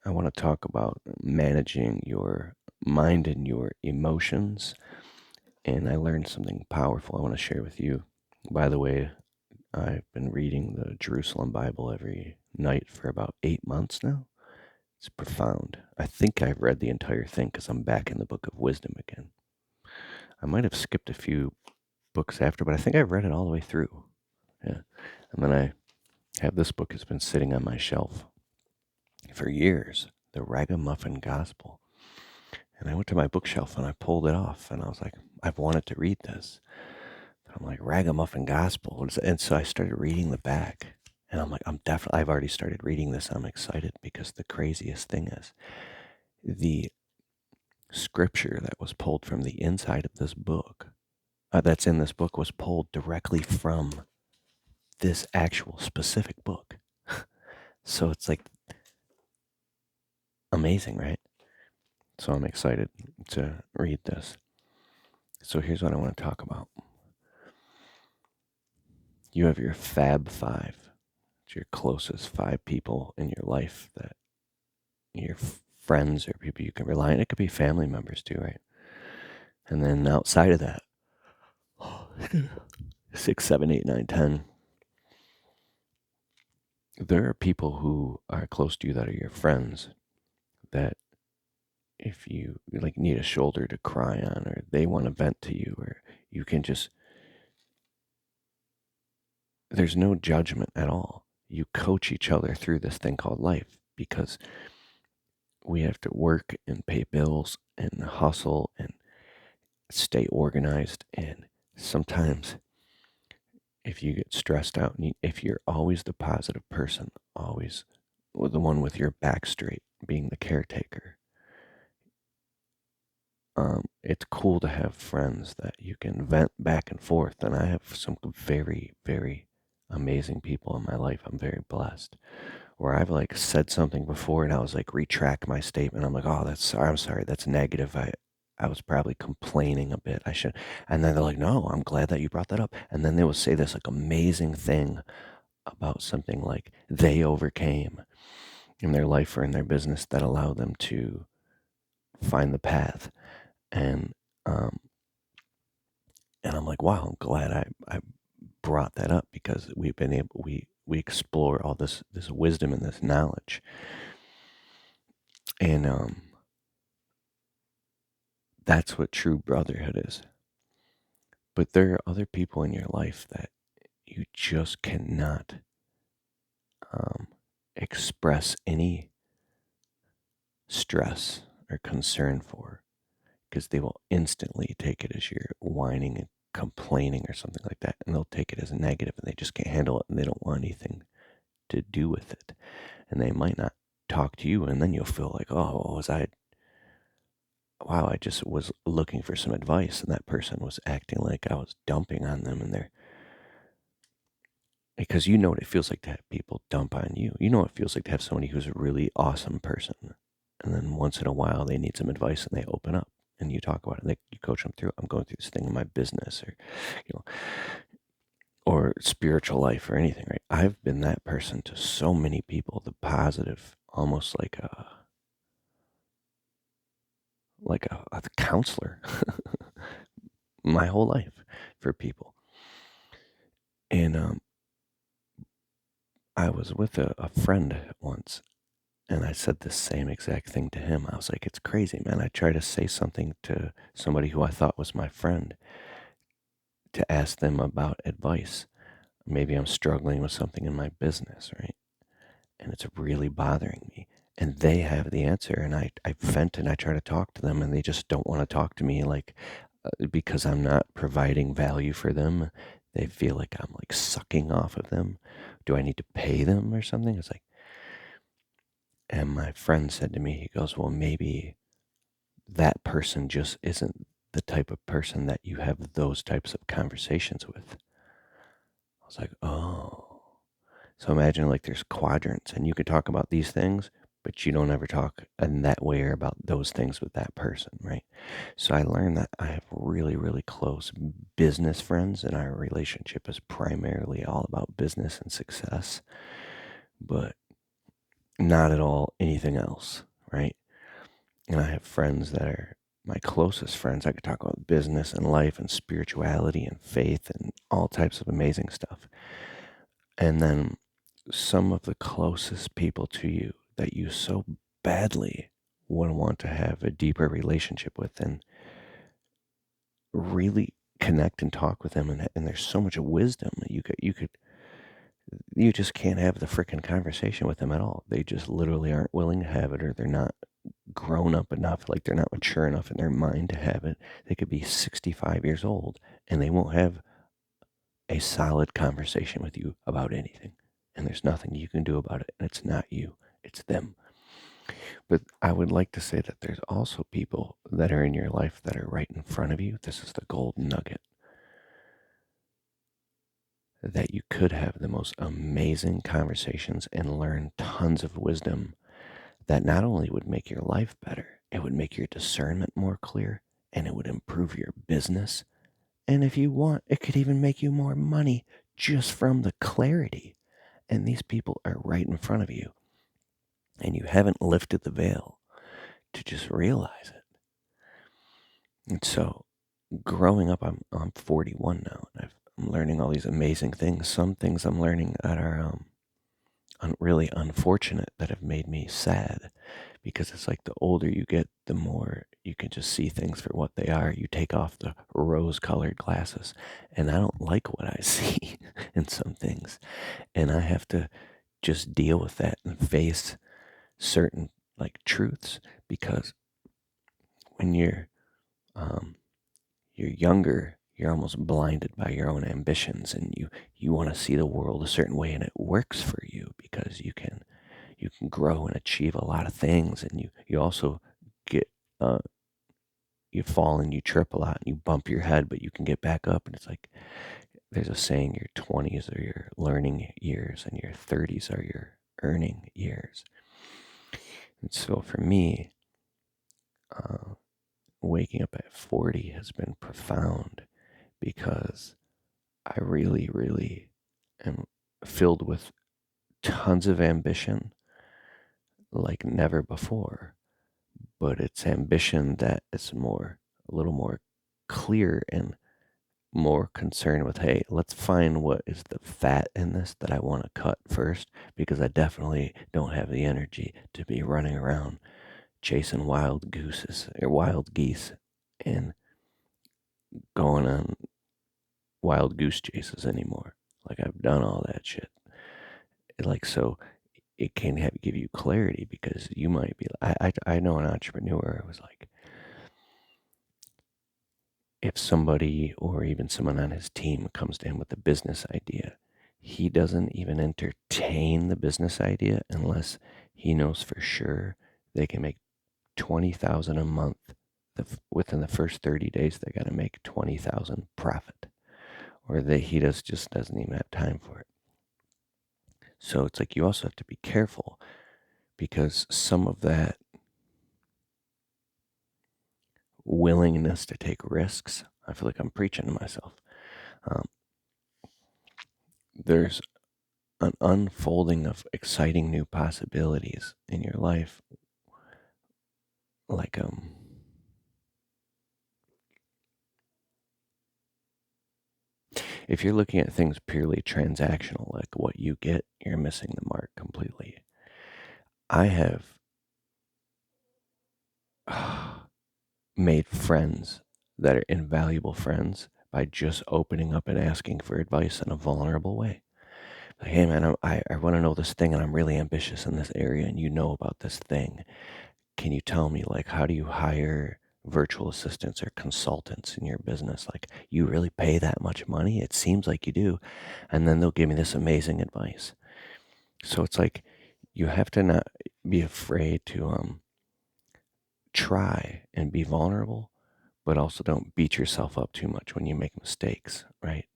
I want to talk about managing your mind and your emotions. And I learned something powerful I want to share with you. By the way, I've been reading the Jerusalem Bible every night for about 8 months now. It's profound. I think I've read the entire thing because I'm back in the Book of Wisdom again. I might have skipped a few books after, but I think I've read it all the way through. Yeah. And then I have this book has been sitting on my shelf for years, The Ragamuffin Gospel. And I went to my bookshelf and I pulled it off and I was like, I've wanted to read this. I'm like, Ragamuffin Gospel. And so I started reading the back and I'm like, I've already started reading this. I'm excited because the craziest thing is the scripture that was pulled from the inside of this book, that's in this book, was pulled directly from this actual specific book. So it's like amazing, right? So I'm excited to read this. So here's what I want to talk about. You have your Fab Five. It's your closest 5 people in your life that your friends or people you can rely on. It could be family members too, right? And then outside of that, 6, 7, 8, 9, 10. There are people who are close to you that are your friends that if you like need a shoulder to cry on or they want to vent to you or you can just, there's no judgment at all. You coach each other through this thing called life because we have to work and pay bills and hustle and stay organized. And sometimes if you get stressed out, and if you're always the positive person, always the one with your back straight, being the caretaker, it's cool to have friends that you can vent back and forth. And I have some very, very amazing people in my life. I'm very blessed. Where I've like said something before and I was like retract my statement. I'm like, oh, I'm sorry, that's negative. I was probably complaining a bit. I should. And then they're like, no, I'm glad that you brought that up. And then they will say this like amazing thing about something like they overcame in their life or in their business that allowed them to find the path. And um, and I'm like, wow, I'm glad I brought that up because we explore all this wisdom and this knowledge. And that's what true brotherhood is. But there are other people in your life that you just cannot um, express any stress or concern for because they will instantly take it as you're whining and complaining or something like that. And they'll take it as a negative and they just can't handle it and they don't want anything to do with it. And they might not talk to you. And then you'll feel like, oh, wow, I just was looking for some advice and that person was acting like I was dumping on them and they're, because you know what it feels like to have people dump on you. You know what it feels like to have somebody who's a really awesome person. And then once in a while they need some advice and they open up and you talk about it. You coach them through, I'm going through this thing in my business or, you know, or spiritual life or anything, right? I've been that person to so many people, the positive, almost like a counselor my whole life for people. And I was with a friend once and I said the same exact thing to him. I was like, it's crazy, man. I try to say something to somebody who I thought was my friend to ask them about advice. Maybe I'm struggling with something in my business, right? And it's really bothering me. And they have the answer. And I vent and I try to talk to them and they just don't want to talk to me like because I'm not providing value for them. They feel like I'm like sucking off of them. Do I need to pay them or something? It's like, and my friend said to me, he goes, well, maybe that person just isn't the type of person that you have those types of conversations with. I was like, oh. So imagine like there's quadrants and you could talk about these things, but you don't ever talk in that way or about those things with that person, right? So I learned that I have really, really close business friends and our relationship is primarily all about business and success. But not at all anything else, right? And I have friends that are my closest friends. I could talk about business and life and spirituality and faith and all types of amazing stuff. And then some of the closest people to you that you so badly would want to have a deeper relationship with and really connect and talk with them. And there's so much wisdom that you just can't have the freaking conversation with them at all. They just literally aren't willing to have it, or they're not grown up enough, like they're not mature enough in their mind to have it. They could be 65 years old and they won't have a solid conversation with you about anything. And there's nothing you can do about it. And it's not you, it's them. But I would like to say that there's also people that are in your life that are right in front of you. This is the golden nugget, that you could have the most amazing conversations and learn tons of wisdom that not only would make your life better, it would make your discernment more clear, and it would improve your business. And if you want, it could even make you more money just from the clarity. And these people are right in front of you, and you haven't lifted the veil to just realize it. And so, growing up, I'm 41 now, and I'm learning all these amazing things. Some things I'm learning that are really unfortunate, that have made me sad, because it's like the older you get, the more you can just see things for what they are. You take off the rose-colored glasses, and I don't like what I see in some things, and I have to just deal with that and face certain like truths, because when um, you're younger, you're almost blinded by your own ambitions, and you want to see the world a certain way, and it works for you because you can grow and achieve a lot of things, and you also get uh, you fall and you trip a lot and you bump your head, but you can get back up. And it's like there's a saying: your 20s are your learning years, and your 30s are your earning years. And so for me, uh, waking up at 40 has been profound, because I really, really am filled with tons of ambition like never before. But it's ambition that is a little more clear, and more concerned with, hey, let's find what is the fat in this that I want to cut first, because I definitely don't have the energy to be running around chasing wild geese and going on wild goose chases anymore. Like, I've done all that shit. So it can give you clarity, because you might be, I know an entrepreneur who was like, if somebody or even someone on his team comes to him with a business idea, he doesn't even entertain the business idea unless he knows for sure they can make 20,000 a month. Within the first 30 days, they got to make 20,000 profit, or he just doesn't even have time for it. So it's like you also have to be careful, because some of that willingness to take risks, I feel like I'm preaching to myself. Um, there's an unfolding of exciting new possibilities in your life. Like, if you're looking at things purely transactional, like what you get, you're missing the mark completely. I have made friends that are invaluable friends by just opening up and asking for advice in a vulnerable way. Like, hey man, I want to know this thing, and I'm really ambitious in this area, and you know about this thing. Can you tell me, like, how do you hire virtual assistants or consultants in your business? Like, you really pay that much money? It seems like you do. And then they'll give me this amazing advice. So it's like, you have to not be afraid to try and be vulnerable, but also don't beat yourself up too much when you make mistakes, right?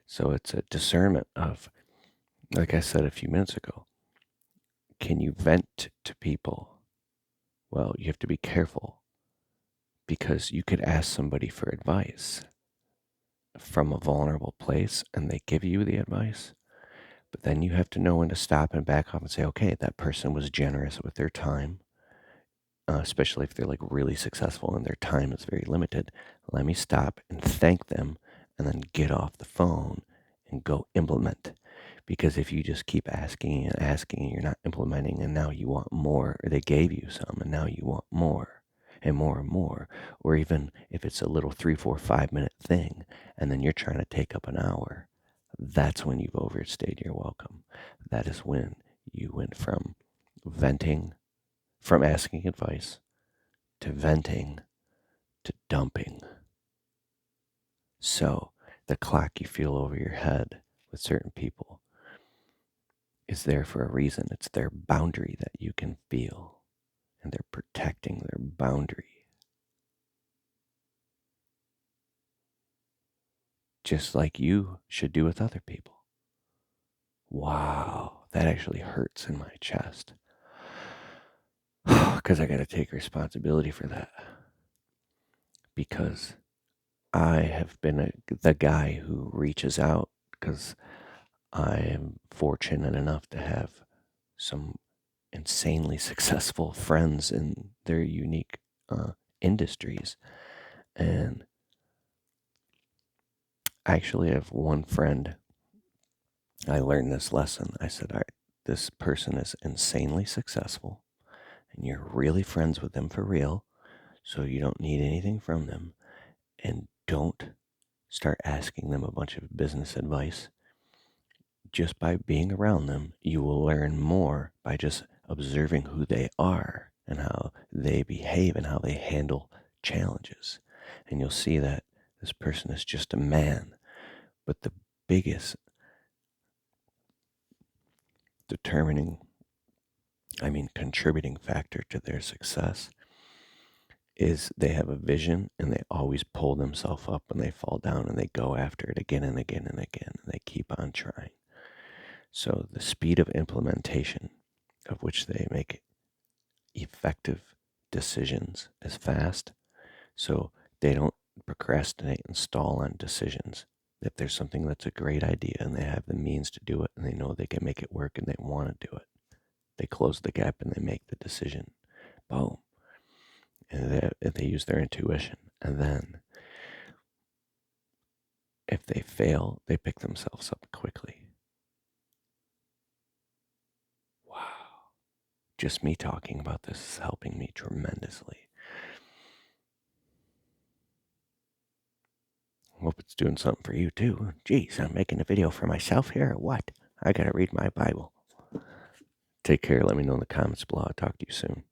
So it's a discernment of, like I said a few minutes ago, can you vent to people? Well, you have to be careful, because you could ask somebody for advice from a vulnerable place and they give you the advice, But then you have to know when to stop and back off and say, okay, that person was generous with their time, especially if they're like really successful and their time is very limited. Let me stop and thank them and then get off the phone and go implement. Because if you just keep asking and asking and you're not implementing and now you want more, or they gave you some and now you want more and more and more, or even if it's a little 3, 4, 5 minute thing and then you're trying to take up an hour, that's when you've overstayed your welcome. That is when you went from venting, from asking advice to venting to dumping. So the clock you feel over your head with certain people is there for a reason. It's their boundary that you can feel, and they're protecting their boundary. Just like you should do with other people. Wow, that actually hurts in my chest. Because I got to take responsibility for that. Because I have been the guy who reaches out because I am fortunate enough to have some insanely successful friends in their unique industries. And I actually have one friend. I learned this lesson. I said, all right, this person is insanely successful and you're really friends with them for real. So you don't need anything from them. And don't start asking them a bunch of business advice. Just by being around them, you will learn more by just observing who they are and how they behave and how they handle challenges. And you'll see that this person is just a man. But the biggest contributing factor to their success is they have a vision and they always pull themselves up when they fall down and they go after it again and again and again and they keep on trying. So the speed of implementation of which they make effective decisions is fast. So they don't procrastinate and stall on decisions. If there's something that's a great idea and they have the means to do it and they know they can make it work and they want to do it, they close the gap and they make the decision. Boom. And they use their intuition. And then if they fail, they pick themselves up quickly. Wow. Just me talking about this is helping me tremendously. Hope it's doing something for you too. Geez, I'm making a video for myself here or what? I gotta read my Bible. Take care. Let me know in the comments below. I'll talk to you soon.